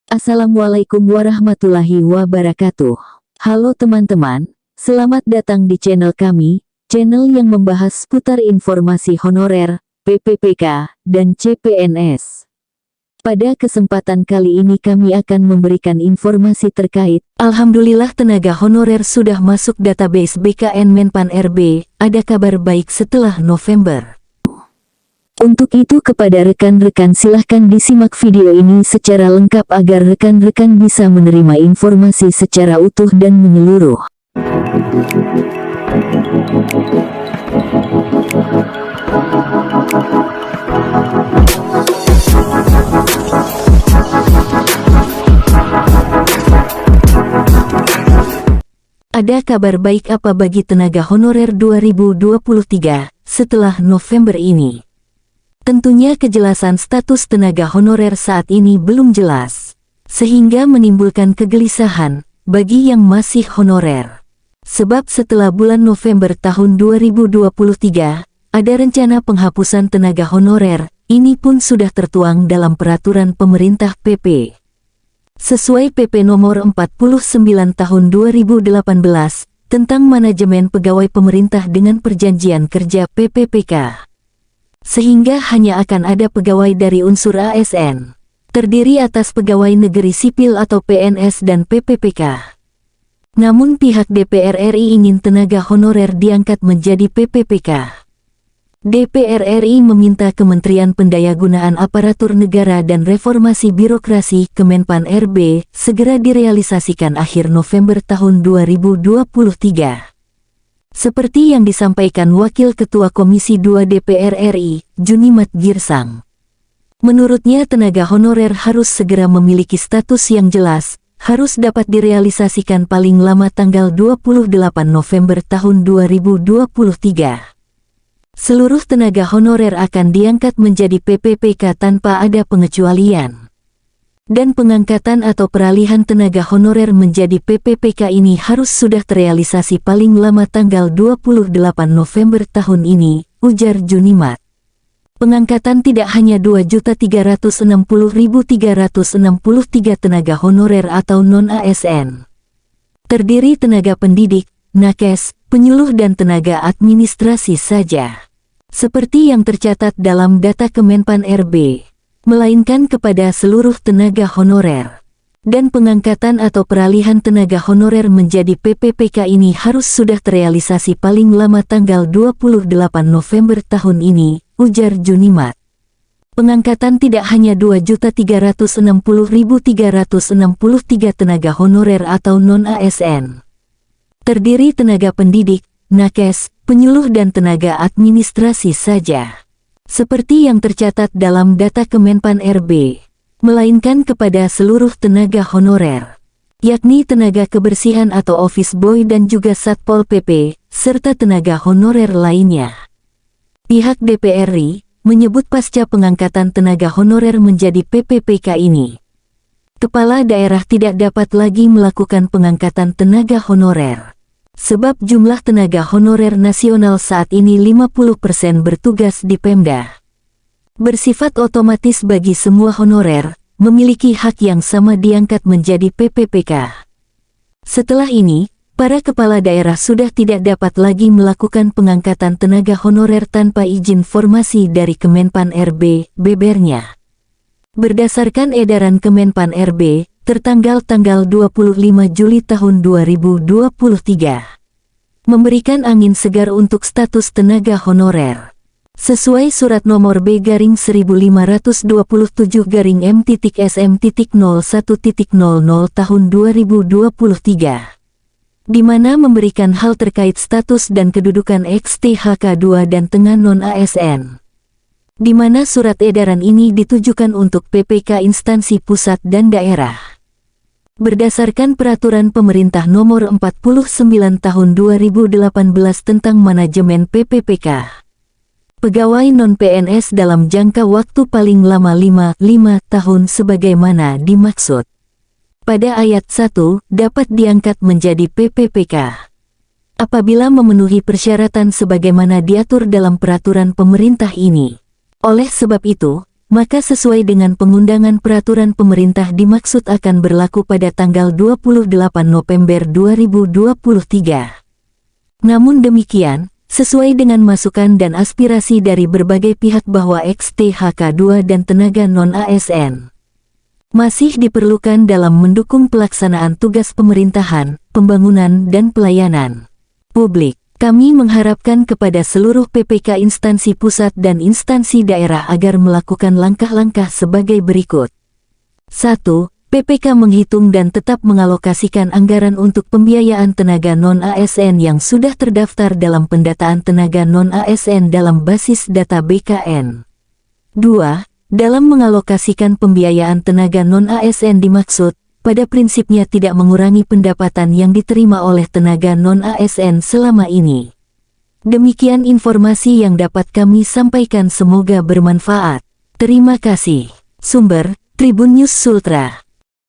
Assalamualaikum warahmatullahi wabarakatuh. Halo teman-teman, selamat datang di channel kami, channel yang membahas seputar informasi honorer, PPPK, dan CPNS. Pada kesempatan kali ini kami akan memberikan informasi terkait, Alhamdulillah tenaga honorer sudah masuk database BKN Menpan RB, ada kabar baik setelah November. Untuk itu kepada rekan-rekan silahkan disimak video ini secara lengkap agar rekan-rekan bisa menerima informasi secara utuh dan menyeluruh. Ada kabar baik apa bagi tenaga honorer 2023 setelah November ini? Tentunya kejelasan status tenaga honorer saat ini belum jelas, sehingga menimbulkan kegelisahan bagi yang masih honorer. Sebab setelah bulan November tahun 2023, ada rencana penghapusan tenaga honorer, ini pun sudah tertuang dalam peraturan pemerintah PP. Sesuai PP nomor 49 tahun 2018, tentang manajemen pegawai pemerintah dengan perjanjian kerja PPPK. Sehingga hanya akan ada pegawai dari unsur ASN, terdiri atas pegawai negeri sipil atau PNS dan PPPK. Namun pihak DPR RI ingin tenaga honorer diangkat menjadi PPPK. DPR RI meminta Kementerian Pendayagunaan Aparatur Negara dan Reformasi Birokrasi Kemenpan RB segera direalisasikan akhir November tahun 2023. Seperti yang disampaikan Wakil Ketua Komisi 2 DPR RI, Junimat Girsang. Menurutnya tenaga honorer harus segera memiliki status yang jelas, harus dapat direalisasikan paling lama tanggal 28 November tahun 2023. Seluruh tenaga honorer akan diangkat menjadi PPPK tanpa ada pengecualian. Dan pengangkatan atau peralihan tenaga honorer menjadi PPPK ini harus sudah terrealisasi paling lama tanggal 28 November tahun ini, ujar Junimat. Pengangkatan tidak hanya 2.360.363 tenaga honorer atau non-ASN. Terdiri tenaga pendidik, nakes, penyuluh dan tenaga administrasi saja. Seperti yang tercatat dalam data Kemenpan RB. Melainkan kepada seluruh tenaga honorer. Dan pengangkatan atau peralihan tenaga honorer menjadi PPPK ini harus sudah terrealisasi paling lama tanggal 28 November tahun ini, ujar Junimat. Pengangkatan tidak hanya 2.360.363 tenaga honorer atau non-ASN. Terdiri tenaga pendidik, nakes, penyuluh dan tenaga administrasi saja. Seperti yang tercatat dalam data Kemenpan RB, melainkan kepada seluruh tenaga honorer, yakni tenaga kebersihan atau office boy dan juga Satpol PP, serta tenaga honorer lainnya. Pihak DPR RI menyebut pasca pengangkatan tenaga honorer menjadi PPPK ini, kepala daerah tidak dapat lagi melakukan pengangkatan tenaga honorer. Sebab jumlah tenaga honorer nasional saat ini 50% bertugas di Pemda. Bersifat otomatis bagi semua honorer, memiliki hak yang sama diangkat menjadi PPPK. Setelah ini, para kepala daerah sudah tidak dapat lagi melakukan pengangkatan tenaga honorer tanpa izin formasi dari Kemenpan RB, bebernya. Berdasarkan edaran Kemenpan RB, tertanggal tanggal 25 Juli tahun 2023. Memberikan angin segar untuk status tenaga honorer. Sesuai surat nomor B-1527-M.SM.00 tahun 2023. Di mana memberikan hal terkait status dan kedudukan XTHK2 dan tengah non-ASN. Di mana surat edaran ini ditujukan untuk PPK instansi pusat dan daerah. Berdasarkan Peraturan Pemerintah Nomor 49 Tahun 2018 tentang Manajemen PPPK. Pegawai non-PNS dalam jangka waktu paling lama 5 tahun sebagaimana dimaksud. Pada ayat 1, dapat diangkat menjadi PPPK. Apabila memenuhi persyaratan sebagaimana diatur dalam peraturan pemerintah ini. Oleh sebab itu, maka sesuai dengan pengundangan peraturan pemerintah dimaksud akan berlaku pada tanggal 28 November 2023. Namun demikian, sesuai dengan masukan dan aspirasi dari berbagai pihak bahwa XTHK2 dan tenaga non-ASN masih diperlukan dalam mendukung pelaksanaan tugas pemerintahan, pembangunan dan pelayanan publik. Kami mengharapkan kepada seluruh PPK instansi pusat dan instansi daerah agar melakukan langkah-langkah sebagai berikut. 1. PPK menghitung dan tetap mengalokasikan anggaran untuk pembiayaan tenaga non-ASN yang sudah terdaftar dalam pendataan tenaga non-ASN dalam basis data BKN. 2. Dalam mengalokasikan pembiayaan tenaga non-ASN dimaksud, pada prinsipnya tidak mengurangi pendapatan yang diterima oleh tenaga non-ASN selama ini. Demikian informasi yang dapat kami sampaikan, semoga bermanfaat. Terima kasih. Sumber, Tribun News Sultra.